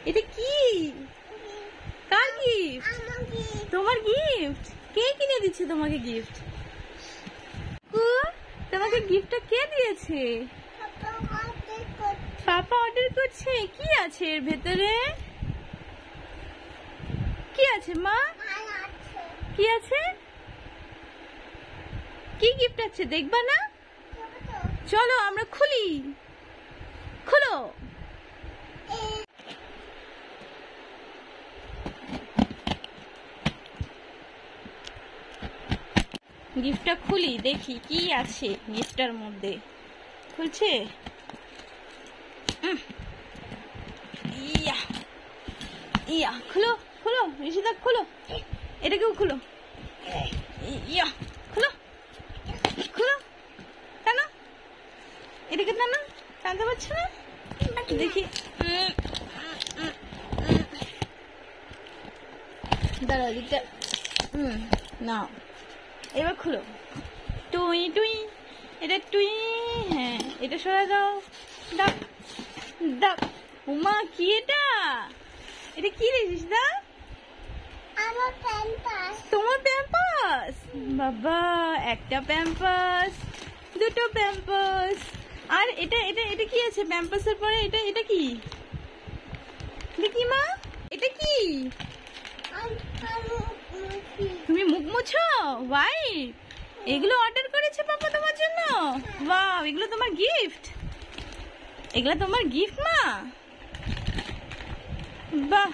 এটা কি? কার গিফট? তোমার গিফট? কে কিনে দিচ্ছে তোমাকে গিফট? তোমাকে গিফটটা কে দিয়েছে? পাপা অর্ডার করছে। কি আছে এর ভেতরে? কি আছে মা? কি আছে? কি গিফট আছে দেখবা না? চলো আমরা খুলি। খুলো। গিফটটা খুলি, দেখি কি আছে গিফটটার মধ্যে। খুলছে? ইয়া ইয়া, খুলো খুলো ঋষিতা, খুলো। এটাকেও খুলো। ইয়া, খুলো খুলো। টানো, এটাকে টানো। টানতে পারছো না? দেখি। দাঁড়াও দিকটা। নাও, এবার খুলো। টুই টুই, এটা টুই। হ্যাঁ, এটা সরা দাও। ডাক ডাক। উমা, কি এটা? এটা কি রে ঋষিতা? তোমার প্যাম্পাস? বাবা, একটা প্যাম্পাস, দুটো প্যাম্পাস। আর এটা এটা এটা কি আছে প্যাম্পাসের পরে? এটা এটা কি? এটা কি মা? এটা কি? তুমি মুখ মুছো? হোয়াইট। এগুলো অর্ডার করেছে পাপা তোমার জন্য? ওয়াও, এগুলো তোমার গিফট? এগুলো তোমার গিফট মা? বাহ।